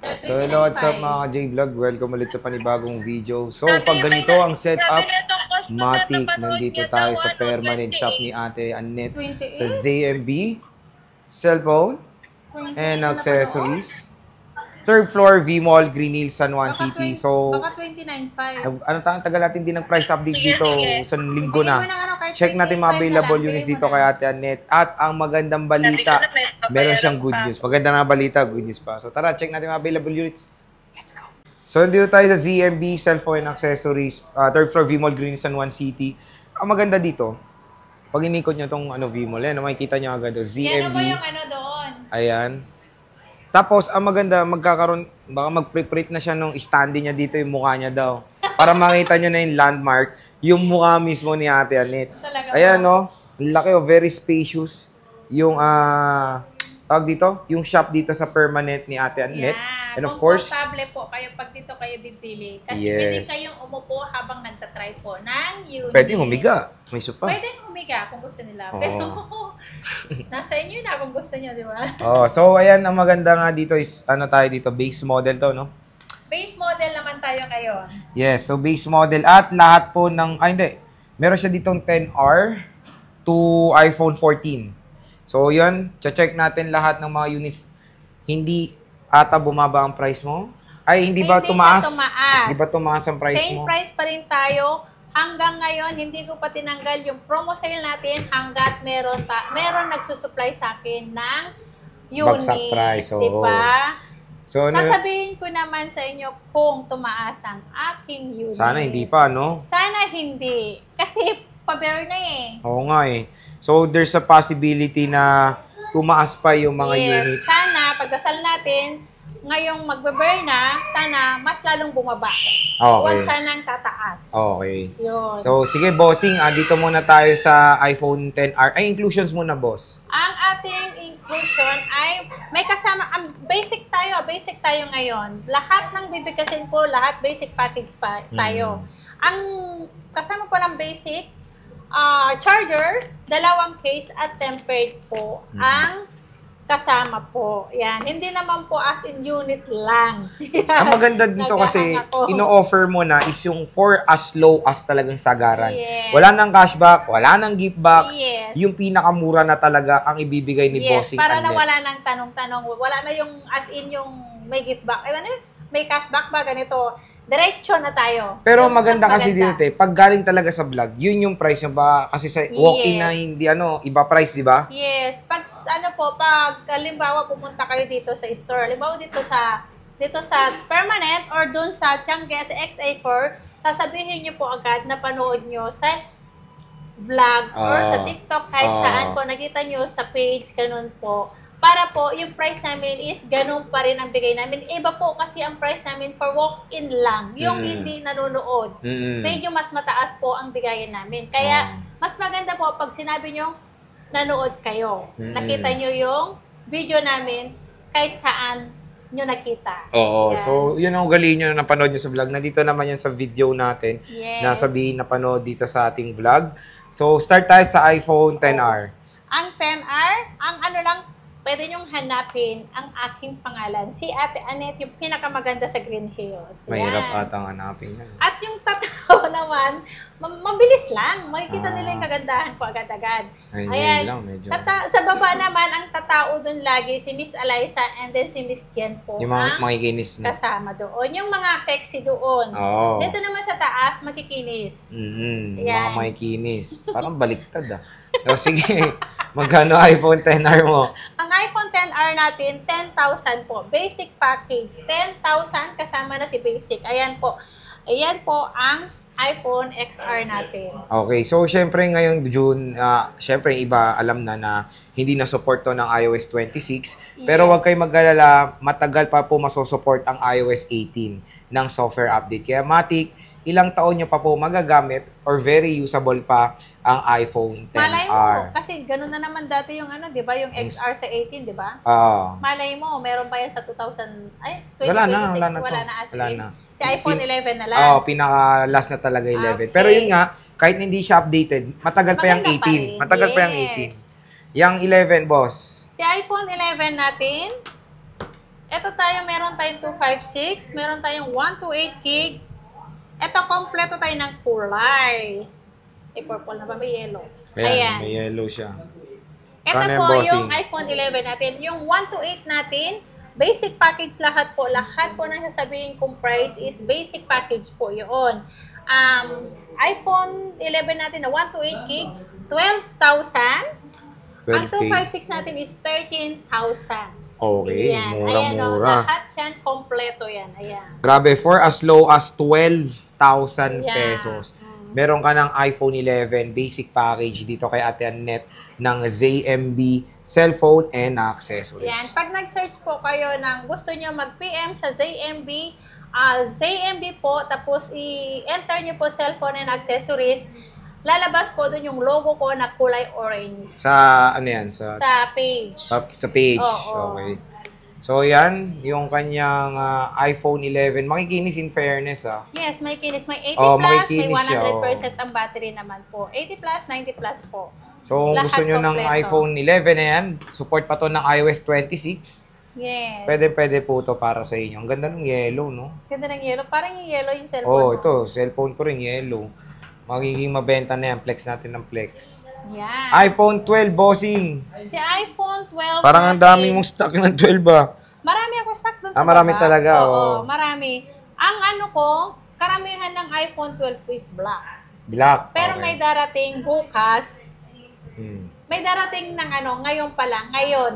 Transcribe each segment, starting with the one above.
So, hello, what's up mga J-Vlog? Welcome ulit sa panibagong video. So, pag ganito ang setup, matik, nandito tayo sa permanent shop ni Ate Annette sa ZMB, cellphone, and accessories. Third floor, V-Mall, Green Hills, San Juan City. So, baka 29.5. tagal natin din ng price update dito sa linggo na. Check natin mga available units dito kay Ate Annette. At ang magandang balita, meron siyang good news. Maganda na balita, good news pa. So tara, check natin mga available units. Let's go. So dito tayo sa ZMB, cellphone accessories, third floor V-Mall, Green San Juan City. Ang maganda dito, pag inikot nyo itong V-Mall, yan, makikita nyo agad. ZMB. Yan mo yung doon. Ayan. Tapos, ang maganda, magkakaroon, baka mag-print na siya nung standee niya dito, yung mukha niya daw. Para makita nyo na yung landmark, yung mukha mismo ni Ate Annette. Ayan, no? Laki, very spacious. Yung, tawag dito, yung shop dito sa permanent ni Ate Annette. Yeah. And of course, komportable po kayo pag dito kayo bibili. Kasi yes, pwede kayong umupo habang nagtatry po ng unit. pwede humiga. May sopa. Pwede humiga kung gusto nila. Pero nasa inyo na kung gusto nyo, di ba? Oh, so ayan, ang maganda nga dito is, ano tayo dito, base model to, no? Base model naman tayo ngayon. Yes, so base model at lahat po ng, hindi, meron siya ditong 10R to iPhone 14. So yun, check natin lahat ng mga units. Hindi ata bumaba ang price mo? Ay, hindi ba tumaas? Hindi ba tumaas ang price Same mo? price pa rin tayo. Hanggang ngayon, hindi ko pa tinanggal yung promo sale natin hanggat meron nagsusupply sa akin ng unit. Bagsak price, oo. Diba? So, sasabihin ko naman sa inyo kung tumaas ang aking unit. sana hindi pa, no? Sana hindi. Kasi pa-bear na eh. Oo nga eh. So, there's a possibility na tumaas pa yung mga units. Sana, pagdasal natin, ngayong magbe-bear na, sana mas lalong bumaba. Okay. Huwag sanang tataas. Okay. Yun. So, sige, bossing. Dito muna tayo sa iPhone XR. Ay, inclusions muna, boss. Ang ating inclusion ay may kasama, basic tayo ngayon. Lahat ng bibigkasin po, lahat basic package pa tayo. Ang kasama po ng basic, charger, 2 case at tempered po ang kasama po. Yan. Hindi naman po as in unit lang. Ang maganda dito kasi, ino-offer mo na is yung for as low as talagang sagaran. Yes. Wala nang cashback, wala nang gift box. Yes. Yung pinakamura na talaga ang ibibigay ni Bossing para na Annette. wala nang tanong-tanong. Wala na yung as in yung may gift back. Ay, ano, may cashback ba? Ganito. Diretso na tayo. Pero yung maganda kasi dito, pag galing talaga sa vlog, yun yung price niya ba? Kasi sa walk-in na hindi iba price, di ba? Yes. Pag halimbawa pumunta kayo dito sa store, halimbawa dito sa permanent or dun sa Changi sa XA4, sasabihin niyo po agad na panood niyo sa vlog or sa TikTok kahit saan po nakita niyo sa page, ganun po. Para po, yung price namin is ganun pa rin ang bigay namin. Iba po kasi ang price namin for walk-in lang. Yung hindi nanonood. Medyo mas mataas po ang bigayan namin. Kaya, mas maganda po pag sinabi nyo, nanood kayo. Nakita nyo yung video namin kahit saan nyo nakita. Oo. Yan. So, yun ang ugali nyo na napanood nyo sa vlog. Nandito naman yan sa video natin. Yes. Na sabihin na panood dito sa ating vlog. So, start tayo sa iPhone XR. Ang 10R, ang pwede nyong hanapin ang aking pangalan. Si Ate Annette, yung pinakamaganda sa Green Hills. Mahirap atang hanapin yan. At yung tatao naman, mabilis lang. Makikita nila yung kagandahan ko agad-agad. Ayan. Lang, medyo. Sa baba naman, ang tatao dun lagi, si Miss Eliza and then si Miss Jen po. Yung mga makikinis na. Kasama doon. Yung mga sexy doon. Oo. Dito naman sa taas, makikinis. Mga makikinis. Parang baliktad So, sige. Magkano iPhone XR mo? Ang iPhone XR natin, 10,000 po. Basic package, 10,000 kasama na si basic. Ayan po. Ayan po ang iPhone XR natin. Okay. So, syempre ngayong June, syempre iba alam na hindi na support to ng iOS 26. Pero wag kayo mag-alala, matagal pa po masosupport ang iOS 18 ng software update. Kaya matik, ilang taon nyo pa po magagamit or very usable pa ang iPhone XR. Malay mo, kasi ganun na naman dati yung di ba, yung XR sa 18, di ba? Malay mo, meron pa yan sa 2026, wala na as in. Si iPhone 11 na lang. Pinaka-last na talaga 11. Pero yun nga, kahit hindi siya updated, matagal pa yung 18. Matagal pa yung 18. Yung 11, boss. Si iPhone 11 natin, Ito tayo, meron tayong 256, meron tayong 128 gig. Ito, kompleto tayo ng kulay. Purple na ba? May yellow. Ayan, may yellow siya. Ito Kano po bossing? yung iPhone 11 natin. Yung 128 natin, basic package lahat po. Lahat po nang sasabihin kong price is basic package po yun. iPhone 11 natin na 128 gig, 12,000. Ang 256 natin is 13,000. Okay, Ayan, mura-mura. Lahat yan, kompleto yan. Ayan. Grabe, for as low as 12,000 Ayan. pesos. Meron ka ng iPhone 11 basic package dito kay Ate Annette ng ZMB cellphone and accessories. Yan. Pag nag-search po kayo ng gusto nyo mag-PM sa ZMB, ZMB po, tapos i-enter nyo po cellphone and accessories, lalabas po doon yung logo ko na kulay orange. Sa, ano yan? Sa page. sa page. Oo. Okay. So, yan, yung kanyang iPhone 11. Makikinis in fairness, Yes, may kinis. May 80 Oh, plus, may makikinis siya, 100% ang battery naman po. 80 plus, 90 plus po. So, kung Lahat gusto nyo ng kompleto. iPhone 11 na yan, support pa to ng iOS 26. Yes. Pwede po to para sa inyo. Ang ganda ng yellow, no? Ganda ng yellow. Parang yung yellow yung cellphone. Oh, ito, cellphone ko rin yellow. Magiging mabenta na yan. Flex natin ng flex. Yan. iPhone 12, bossing. Si iPhone 12 Parang ang natin, dami mong stock ng 12, ah. marami ako stock doon sa Marami baba. talaga, Oo, oh. marami. Ang ano ko, karamihan ng iPhone 12 is black. Black. Pero Okay. may darating bukas. Hmm. May darating ng ngayon pa lang. Ngayon.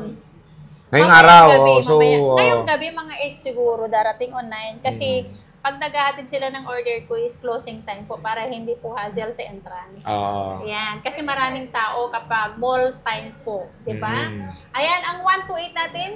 Ngayong Mamayang araw, gabi, oh, so... ngayong gabi, mga 8 siguro, darating online. Kasi, pag naghahatid sila ng order ko is closing time po para hindi po hassle sa entrance. Ayan. Kasi maraming tao kapag mall time po. Diba? Ayan, ang 128 natin,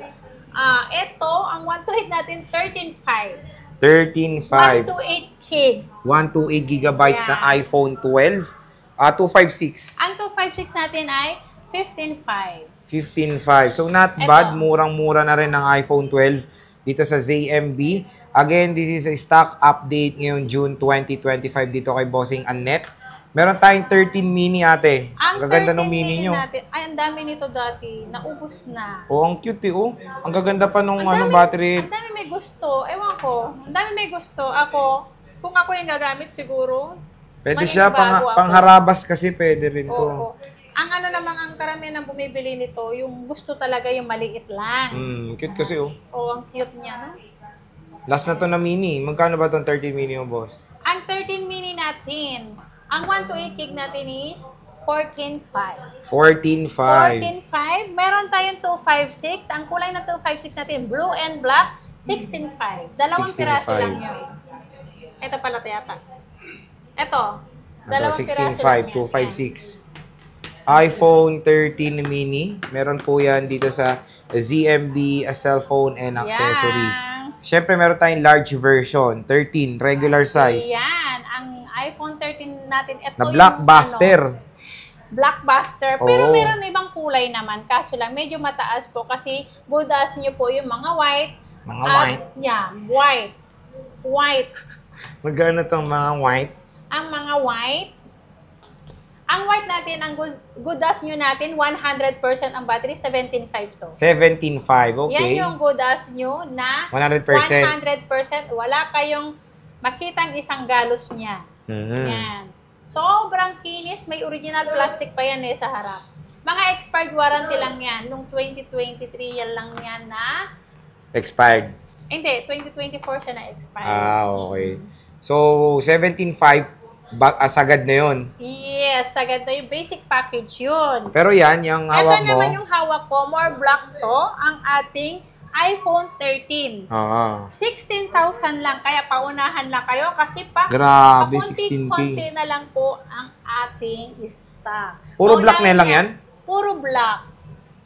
ito, ang 128 natin, 13.5. 13.5. 128 gig. 128 gigabytes Yeah. na iPhone 12. 256. Ang 256 natin ay 15.5. 15.5. So, not Eto. bad. Murang-mura na rin ang iPhone 12 dito sa ZMB. Again, this is a stock update ngayong June 2025 dito kay Bossing Annette. Meron tayong 13 mini, ate. Ang gaganda 13 ng mini nyo. natin, ay, ang dami nito dati. Naubos na. Oh, ang cute, oh. Ang gaganda pa nung Ang battery. Ang dami may gusto. Ewan ko. Ang dami may gusto. Ako, kung ako yung gagamit siguro. Pwede siya, maninibago ako. pangharabas kasi pwede rin to. Oo. Ang ano namang ang karamihan ng bumibili nito, yung gusto talaga yung maliit lang. Cute kasi, oh. Oo, ang cute niya, no? Last na to na mini. Magkano ba tong 13 mini mo, boss? Ang 13 mini natin, ang 128 gig natin is 14.5. 14.5. 14.5. Meron tayong 256. Ang kulay na 256 natin, blue and black, 16.5. Dalawang 16.5. piraso lang yun. Ito pala yata. Ito. Dalawang piraso 16.5, lang yan. 256. iPhone 13 mini. Meron po yan dito sa ZMB cellphone and accessories. Siyempre, meron tayong large version, 13, regular size. Yan. Ang iPhone 13 natin, ito Na yung blockbuster. blockbuster. Pero Oo. meron ibang kulay naman. Kaso lang, medyo mataas po kasi budas nyo po yung mga white. Mga at, white. Yeah, white. White. Magkano tong mga white? Ang mga white. Ang white natin, ang goodness nyo natin, 100% ang battery, 17.5 to. 17.5, okay. Yan yung goodness nyo na 100%. 100%. Wala kayong makitang isang galos niya. Yan. Sobrang kinis. May original plastic pa yan sa harap. Mga expired warranty lang yan. Nung 2023, yan lang yan na... Expired. Hindi, 2024 siya na expired. Okay. So, 17.5, sagad na yun. Yes, sagad na yung basic package yun. Pero yan, yung Ito hawak mo. naman yung hawak ko, more black to, ang ating iPhone 13. 16,000 lang, kaya paunahan lang kayo kasi Grabe, pakunti-kunti 16K. na lang po ang ating stock. Puro black na lang yan? Puro black.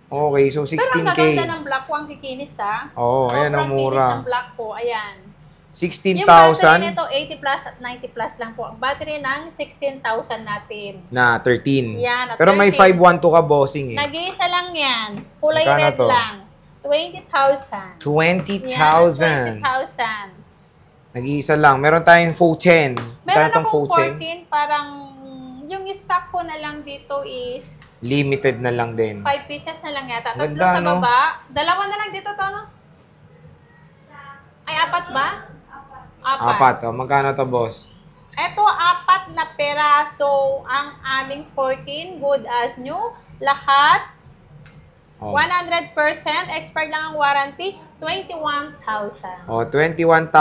Okay, so Pero ang 16K. gaganda ng black ko, ang kikinis ha. Oo, ayan ang Sobrang kinis ng mura. black ko, ayan. Yung battery 16,000 nito, 80 plus at 90 plus lang po. Ang battery ng 16,000 natin. na 13. Yan, at Pero may 13. 512 ka bossing eh. Nag-iisa lang yan. Kulay Magkano red to? lang. 20,000. 20,000. 20,000. Nag-iisa lang. Meron tayong Fochen. Meron tong akong Fochen? 14, parang yung stock ko na lang dito is Limited na lang din. 5 pieces na lang yata. Tatlo Ganda, sa no? baba. Dalawa na lang dito to, no? Apat ba? Apat. Oh. Magkano to, boss? Ito, 4 na peraso ang aming 14. Good as new. Lahat. Oh. 100%. Expired lang ang warranty. 21,000. Oh, 21,000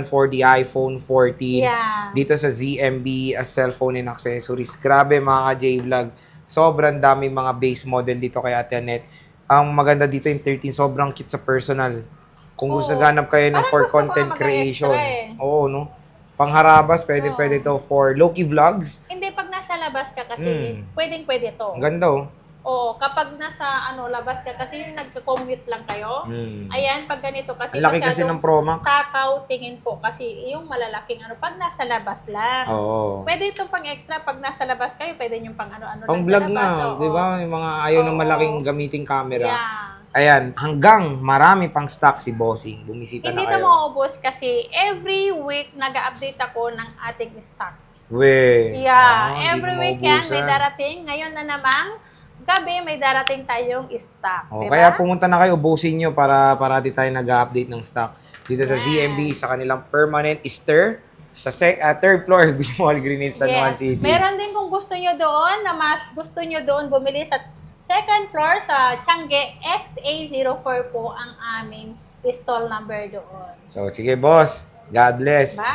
for the iPhone 14. Yeah. Dito sa ZMB as cellphone and accessories. Grabe mga ka-J-Vlog. Sobrang dami mga base model dito kay Ate Annette. Ang maganda dito yung 13, sobrang cute sa personal. Kung gusto ganap kayo ng Parang for gusto ko content nga creation. mag-extra Oo, no? Pangharabas, pwede to for low-key vlogs. Hindi, pag nasa labas ka kasi, pwedeng-pwede to. Ang ganda, oh. Oo, kapag nasa labas ka kasi yung nagka-commute lang kayo. Ayan, pag ganito kasi Ang laki kasi ng Pro Max. takaw tingin po kasi yung malalaking pag nasa labas lang. Oo. Pwede itong pang extra pag nasa labas kayo, pwede yung pang ano-ano Pang lang vlog sa labas. na, di ba? Yung mga ayaw ng malaking gamiting camera. Yeah. Ayan, hanggang marami pang stock si Bossing. Bumisita Hindi na ito kayo. maubos kasi every week nag-update ako ng ating stock. Hindi Yeah, every mo weekend may maubusan. darating. Ngayon na namang gabi may darating tayong stock. Oh, Diba? kaya pumunta na kayo, ubusin nyo para parati tayo nag-update ng stock. Dito sa Yes. ZMB, sa kanilang permanent stir, sa third floor, Bimol Green Hills, San Juan Yes. City. Meron din kung gusto nyo doon, na mas gusto nyo doon bumili sa second floor sa Tiangge XA04 po ang aming pistol number doon. So, sige boss. God bless. Bye!